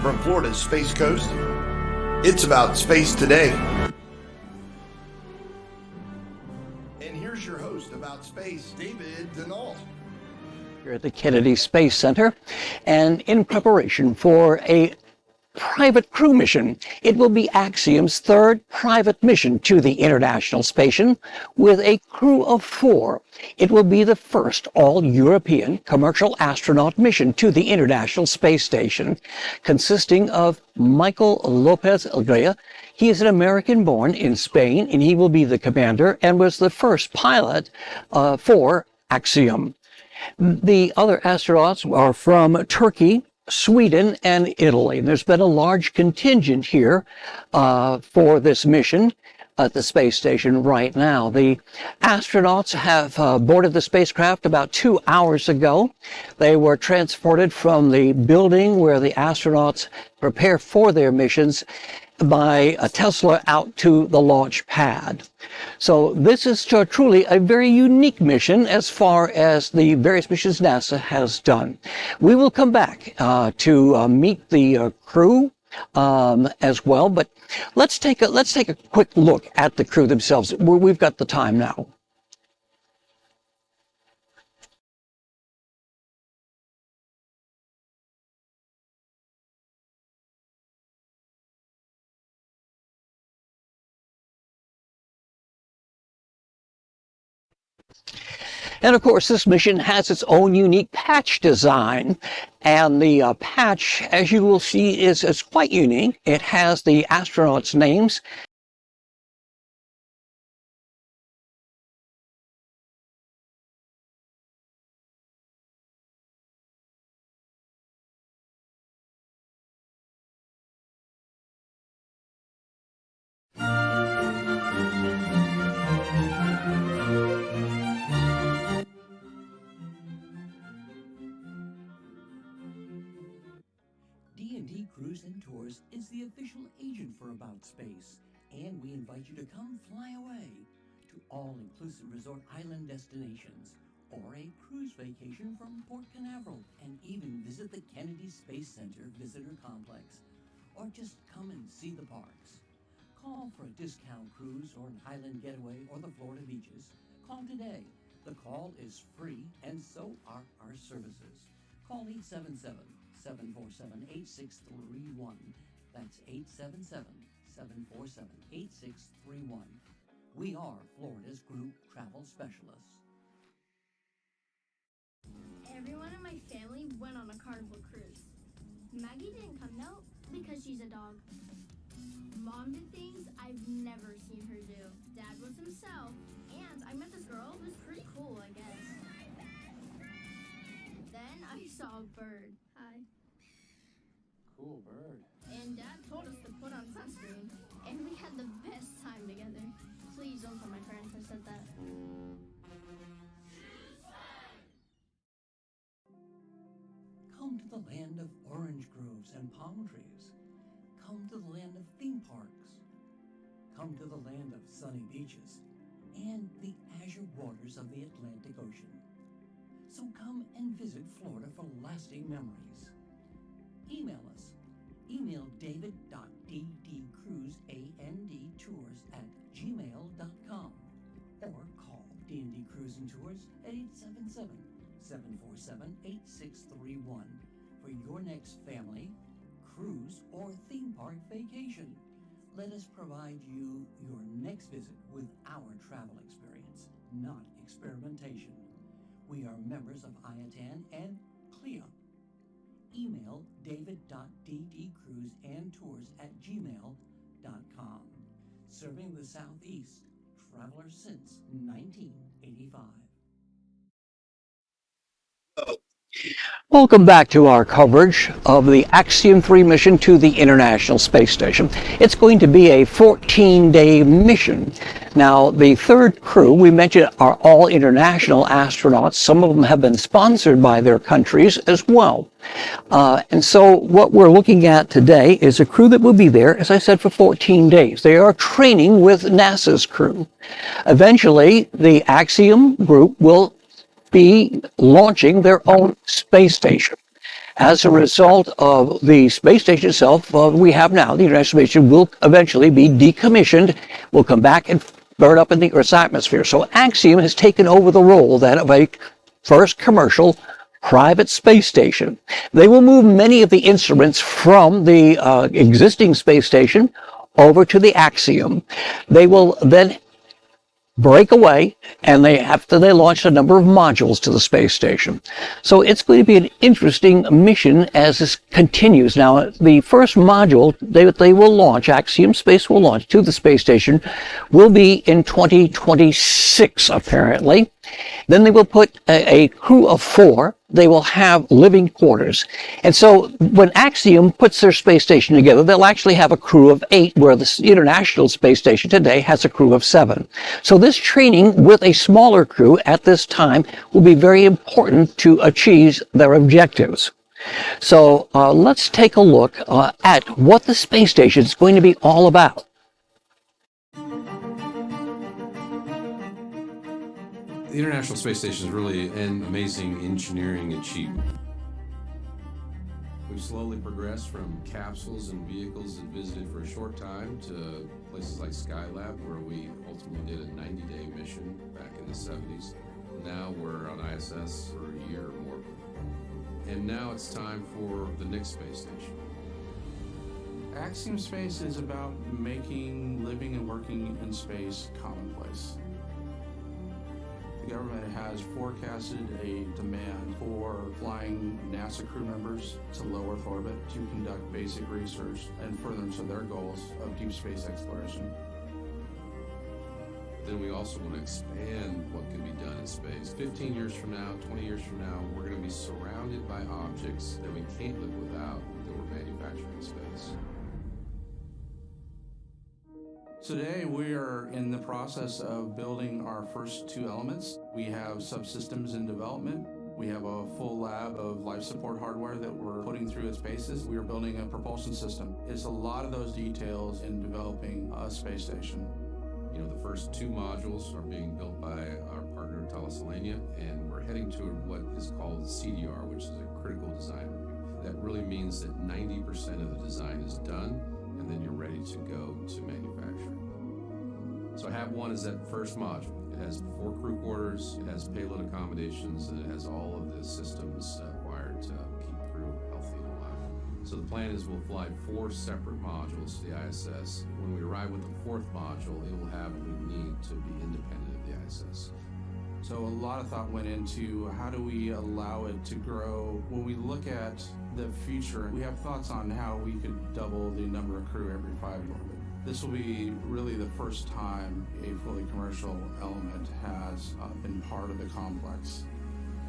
From Florida's Space Coast, it's about space today. And here's your host about space, David Denault. Here at the Kennedy Space Center, and in preparation for a private crew mission. It will be Axiom's third private mission to the International Station with a crew of 4. It will be the first all-European commercial astronaut mission to the International Space Station, consisting of Michael Lopez Algrea. He is an American born in Spain, and he will be the commander and was the first pilot for Axiom. The other astronauts are from Turkey, Sweden, and Italy. There's been a large contingent here for this mission at the space station right now. The astronauts have boarded the spacecraft about 2 hours ago. They were transported from the building where the astronauts prepare for their missions by a Tesla out to the launch pad. So this is truly a very unique mission as far as the various missions NASA has done. We will come back to meet the crew as well, but let's take a quick look at the crew themselves. We've got the time now. And of course, this mission has its own unique patch design. And the patch, as you will see, is quite unique. It has the astronauts' names. D&D Cruise and Tours is the official agent for About Space, and we invite you to come fly away to all-inclusive resort island destinations, or a cruise vacation from Port Canaveral, and even visit the Kennedy Space Center Visitor Complex, or just come and see the parks. Call for a discount cruise or an island getaway or the Florida beaches. Call today. The call is free, and so are our services. Call 877-747-8631. That's 877-747-8631. We are Florida's group travel specialists. Everyone in my family went on a Carnival cruise. Maggie didn't come though because she's a dog. Mom did things I've never seen her do. Dad was himself, and I met this girl who was pretty cool, I guess. Then I saw a bird. Hi. Cool bird. And Dad told us to put on sunscreen, and we had the best time together. Please don't tell my parents I said that. Come to the land of orange groves and palm trees. Come to the land of theme parks. Come to the land of sunny beaches and the azure waters of the Atlantic Ocean. So come and visit Florida for lasting memories. Email us. Email david.ddcruiseandtours@gmail.com or call D&D Cruise and Tours at 877-747-8631 for your next family, cruise, or theme park vacation. Let us provide you your next visit with our travel experience, not experimentation. We are members of IATAN and CLIA. Email david.ddcruiseandtours@gmail.com. Serving the Southeast, traveler since 1985. Welcome back to our coverage of the Axiom-3 mission to the International Space Station. It's going to be a 14-day mission. Now, the third crew we mentioned are all international astronauts. Some of them have been sponsored by their countries as well. And so what we're looking at today is a crew that will be there, as I said, for 14 days. They are training with NASA's crew. Eventually, the Axiom group will be launching their own space station. As a result of the space station itself, we have now, the International Space Station will eventually be decommissioned, will come back and burn up in the Earth's atmosphere. So Axiom has taken over the role then of a first commercial private space station. They will move many of the instruments from the existing space station over to the Axiom. They will then break away, and they launch a number of modules to the space station. So it's going to be an interesting mission as this continues. Now, the first module they will launch, Axiom Space will launch to the space station, will be in 2026, apparently. Then they will put a crew of 4. They will have living quarters. And so when Axiom puts their space station together, they'll actually have a crew of 8, where the International Space Station today has a crew of 7. So this training with a smaller crew at this time will be very important to achieve their objectives. So let's take a look at what the space station is going to be all about. The International Space Station is really an amazing engineering achievement. We've slowly progressed from capsules and vehicles that visited for a short time to places like Skylab, where we ultimately did a 90-day mission back in the 70s. Now we're on ISS for a year or more. And now it's time for the next space station. Axiom Space is about making living and working in space commonplace. The government has forecasted a demand for flying NASA crew members to low Earth orbit to conduct basic research and furtherance of their goals of deep space exploration. Then we also want to expand what can be done in space. 15 years from now, 20 years from now, we're going to be surrounded by objects that we can't live without that we're manufacturing in space. Today, we are in the process of building our first 2 elements. We have subsystems in development. We have a full lab of life support hardware that we're putting through its paces. We are building a propulsion system. It's a lot of those details in developing a space station. You know, the first 2 modules are being built by our partner Thales Alenia, and we're heading to what is called CDR, which is a critical design review. That really means that 90% of the design is done, and then you're ready to go to manufacture. So HAB1 is that first module. It has 4 crew quarters, it has payload accommodations, and it has all of the systems required to keep the crew healthy and alive. So the plan is we'll fly 4 separate modules to the ISS. When we arrive with the 4th module, it will have what we need to be independent of the ISS. So a lot of thought went into how do we allow it to grow. When we look at the future, we have thoughts on how we could double the number of crew every 5 years. This will be really the first time a fully commercial element has been part of the complex.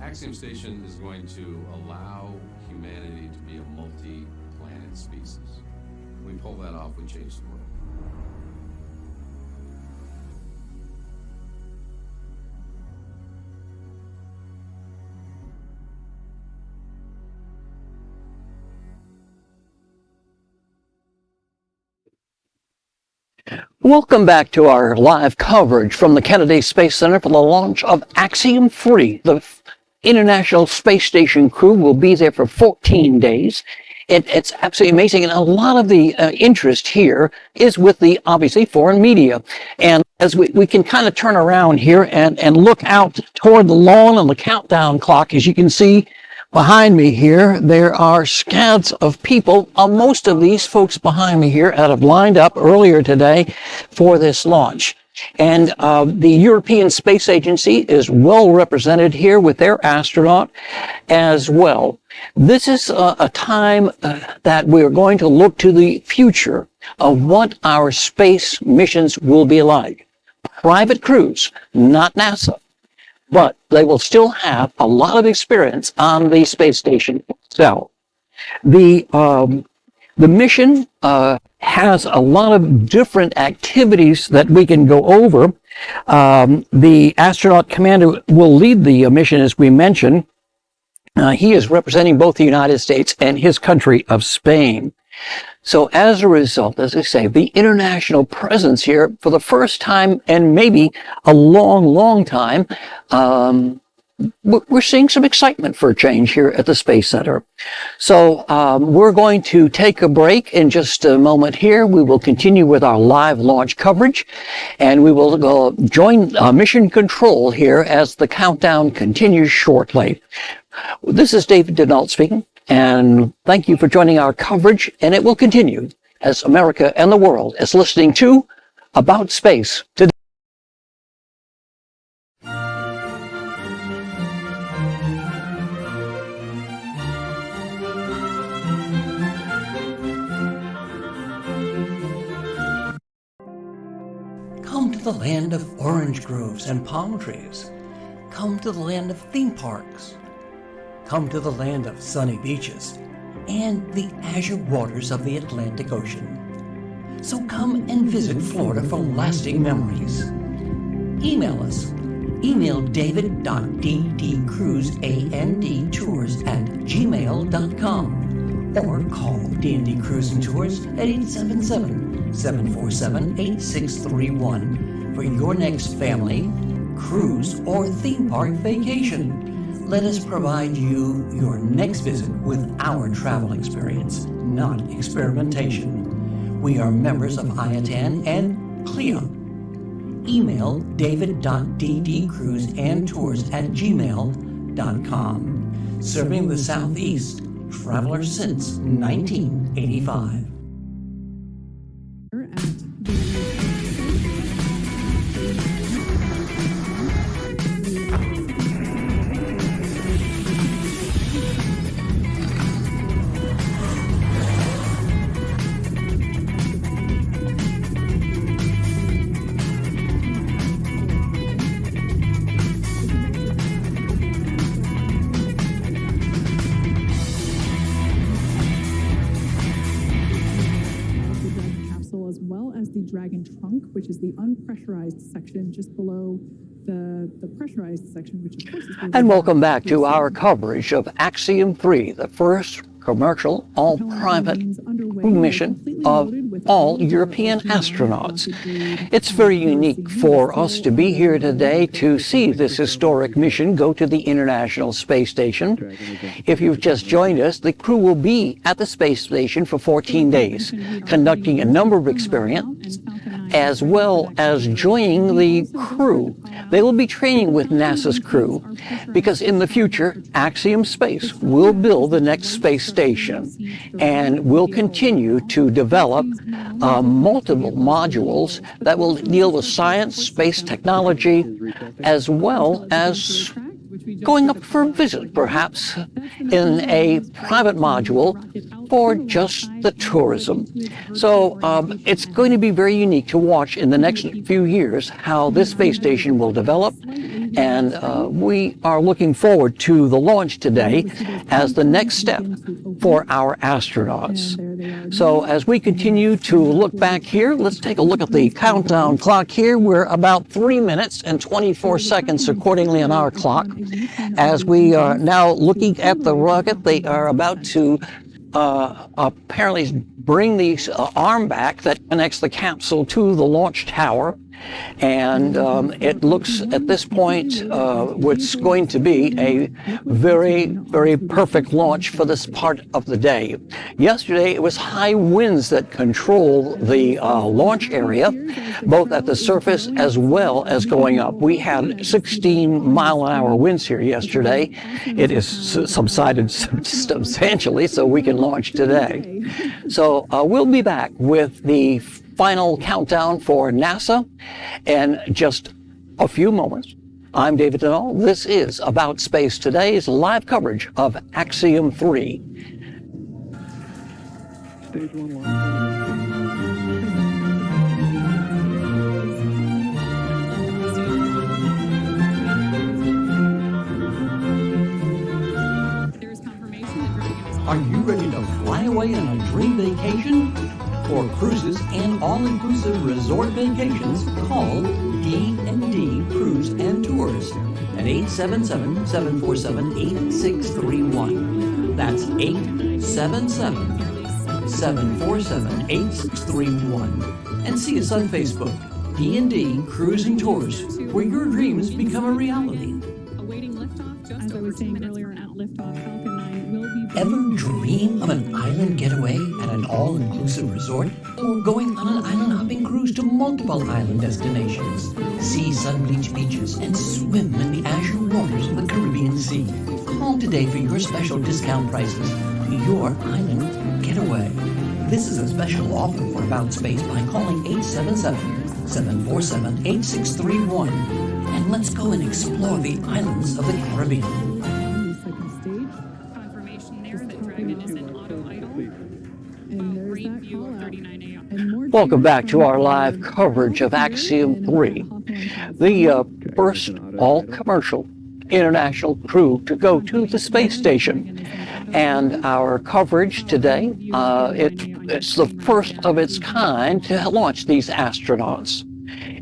Axiom Station is going to allow humanity to be a multi-planet species. When we pull that off, we change the world. Welcome back to our live coverage from the Kennedy Space Center for the launch of Axiom-3. The International Space Station crew will be there for 14 days. It's absolutely amazing, and a lot of the interest here is with the, obviously, foreign media. And as we can kind of turn around here and look out toward the lawn and the countdown clock, as you can see behind me here, there are scads of people. Most of these folks behind me here that have lined up earlier today for this launch. And the European Space Agency is well represented here with their astronaut as well. This is a time that we're going to look to the future of what our space missions will be like. Private crews, not NASA, but they will still have a lot of experience on the space station itself. The mission has a lot of different activities that we can go over. The astronaut commander will lead the mission, as we mentioned. He is representing both the United States and his country of Spain. So as a result, as I say, the international presence here for the first time and maybe a long, long time we're seeing some excitement for a change here at the Space Center. So we're going to take a break in just a moment here. We will continue with our live launch coverage, and we will join Mission Control here as the countdown continues shortly. This is David Denault speaking, and thank you for joining our coverage, and it will continue as America and the world is listening to About Space today. Come to the land of orange groves and palm trees. Come to the land of theme parks. Come to the land of sunny beaches and the azure waters of the Atlantic Ocean. So come and visit Florida for lasting memories. Email us. Email david.ddcruisandtours@gmail.com or call D&D Cruise and Tours at 877-747-8631 for your next family, cruise, or theme park vacation. Let us provide you your next visit with our travel experience, not experimentation. We are members of IATAN and CLIA. Email david.ddcruisandtours@gmail.com. Serving the Southeast, travelers since 1985. Dragon trunk, which is the unpressurized section just below the pressurized section, which of course is... And welcome back to our coverage of Axiom-3, the first commercial, all-private crew mission of all European astronauts. It's very unique for us to be here today to see this historic mission go to the International Space Station. If you've just joined us, the crew will be at the space station for 14 days, conducting a number of experiments, as well as joining the crew. They will be training with NASA's crew, because in the future, Axiom Space will build the next space station and will continue to develop multiple modules that will deal with science, space technology, as well as going up for a visit, perhaps in a private module for just the tourism. So it's going to be very unique to watch in the next few years how this space station will develop, and we are looking forward to the launch today as the next step for our astronauts. So as we continue to look back here, let's take a look at the countdown clock here. We're about 3 minutes and 24 seconds accordingly on our clock. As we are now looking at the rocket, they are about to apparently bring the arm back that connects the capsule to the launch tower. And it looks at this point what's going to be a very, very perfect launch for this part of the day. Yesterday, it was high winds that control the launch area, both at the surface as well as going up. We had 16-mile-an-hour winds here yesterday. It has subsided substantially, so we can launch today. So we'll be back with the final countdown for NASA in just a few moments. I'm David Denault. This is About Space Today's live coverage of Axiom-3. Stage 1 launch. Are you ready to fly away on a dream vacation? For cruises and all-inclusive resort vacations, call D&D Cruise and Tours at 877-747-8631. That's 877-747-8631. And see us on Facebook, D&D Cruise and Tours, where your dreams become a reality. Awaiting liftoff. saying earlier at liftoff, Falcon 9 will be... Ever dream of an island getaway at an all-inclusive resort? Or going on an island-hopping cruise to multiple island destinations? See sun-bleached beaches and swim in the azure waters of the Caribbean Sea. Call today for your special discount prices on your island getaway. This is a special offer for About Space by calling 877-747-8631. And let's go and explore the islands of the Caribbean. Second stage. Confirmation there that Dragon is in auto idle. And there's that call out. And more Welcome back to our live coverage of Axiom-3, the first all-commercial international crew to go to the space station. And our coverage today, it's the first of its kind to launch these astronauts.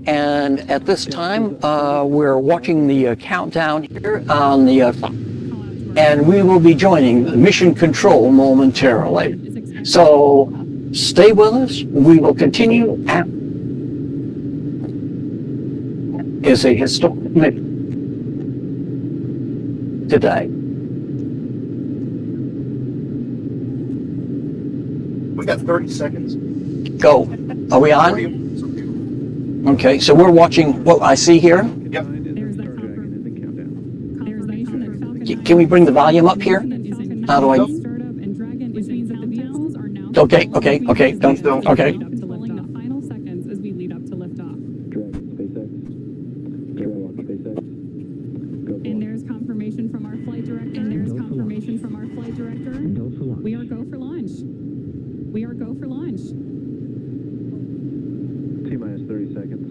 And at this time, we're watching the countdown here on the, and we will be joining mission control momentarily. So stay with us. We will continue. Is a historic mission today. We got 30 seconds. Go. Are we on? Okay, so we're watching what I see here. Yep. Can we bring the volume up here? How do I? Okay. Don't. Okay. And there's confirmation from our flight director. We are go for launch. T-minus 30 seconds.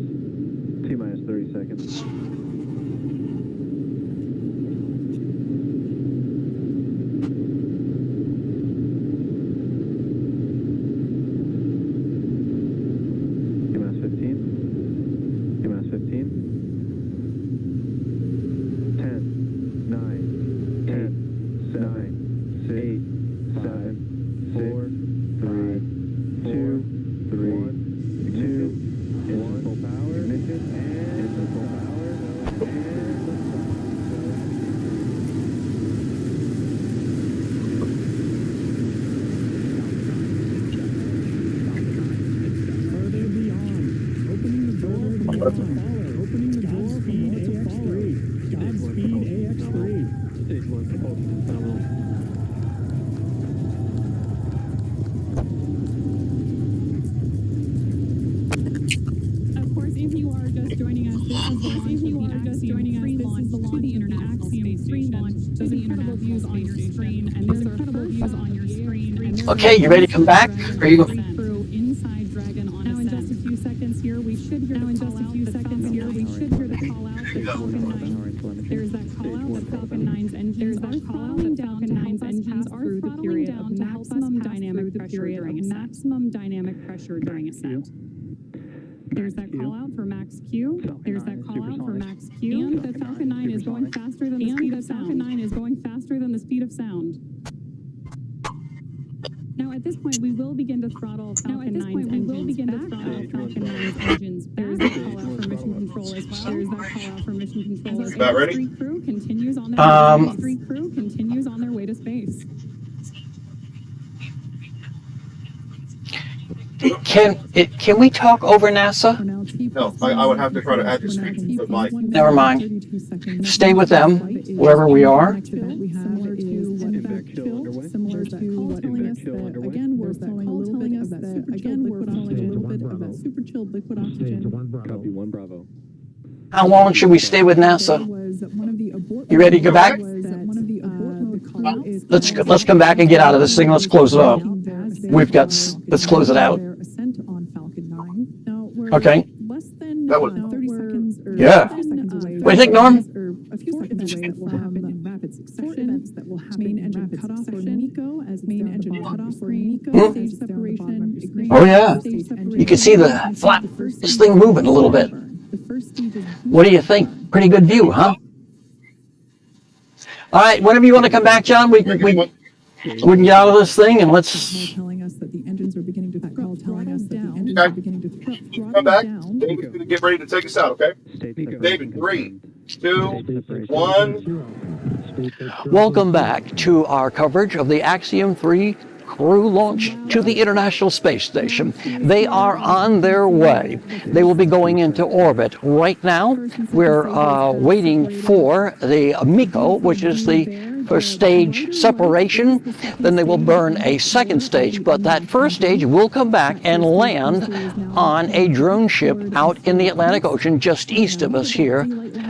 T-minus 30 seconds. T-minus 15. T-minus 15. 10, 9, 10, 9, 8, 7, 4, 3, 2, 3, 2, 1. Full power. Ignition and full power. Further beyond. Opening the door for more to follow. Opening the door for more to follow. Godspeed AX3. Stage 1 propulsion follow. Of course, if you are just joining us, this is the launch to the International Space Station. Those incredible views on your screen, and there's incredible views on your screen. Okay, you ready to come back? Are you? Crew inside Dragon on now in just a few seconds here, we should hear the call out that Falcon 9. There's that call out that Falcon 9's engines. There's that call out that Falcon 9's engines are through the period of maximum dynamic pressure during ascent. There's that call out for max Q. There's that call out for max Q. And the Falcon 9 is going faster than the speed of sound. Falcon 9 is going faster than the speed of sound. Now at this point we will begin to throttle Falcon 9's engines back. There's that call out for mission control as well. There's that call out for mission control as well. About ready? Street crew continues on their way to space. Can we talk over NASA? No, I would have to try to add your speaker to the mic. Never mind. Stay with them wherever we are. Similar to what telling us that again we're telling a little bit of that super chilled liquid oxygen. Copy 1 Bravo. How long should we stay with NASA? You ready to go back? Let's come back and get out of this thing. Let's close it up. Let's close it out. Okay. That was 30 seconds. Yeah. What do you think, Norm? A few seconds away from rapid succession events that will happen. Main engine cutoff for Nico as main engine cutoff for Nico. Stage separation. Oh yeah. You can see this thing moving a little bit. What do you think? Pretty good view, huh? All right. Whenever you want to come back, John, we can get out of this thing and let's. Telling us that the engines are beginning to throttle down. Come back. David's going to get ready to take us out, okay? David, 3, 2, 1. Welcome back to our coverage of the Axiom-3 crew launch to the International Space Station. They are on their way. They will be going into orbit. Right now, we're waiting for the MECO, which is the first stage separation. Then they will burn a second stage, but that first stage will come back and land on a drone ship out in the Atlantic Ocean just east of us here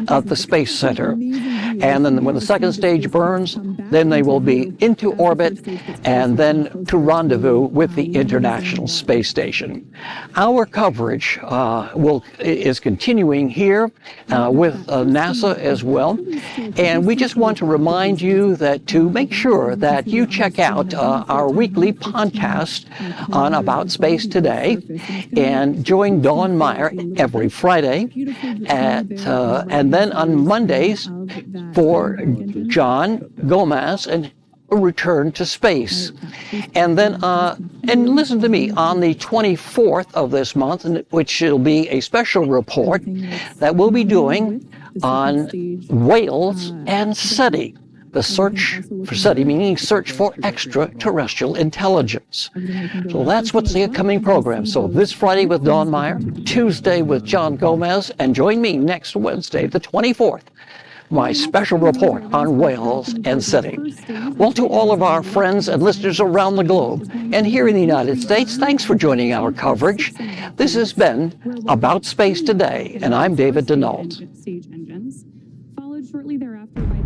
at the Space Center. And then when the second stage burns, then they will be into orbit and then to rendezvous with the International Space Station. Our coverage is continuing here with NASA as well. And we just want to remind you that to make sure that you check out our weekly podcast on About Space Today and join Dawn Meyer every Friday and then on Mondays for John Gomez and Return to Space. And then and listen to me on the 24th of this month, which will be a special report that we'll be doing on whales and SETI. The search for SETI, meaning search for extraterrestrial intelligence. So that's what's the upcoming program. So this Friday with Dawn Meyer, Tuesday with John Gomez, and join me next Wednesday, the 24th, my special report on whales and SETI. Well, to all of our friends and listeners around the globe and here in the United States, thanks for joining our coverage. This has been About Space Today, and I'm David Denault. Stage engines, followed shortly thereafter by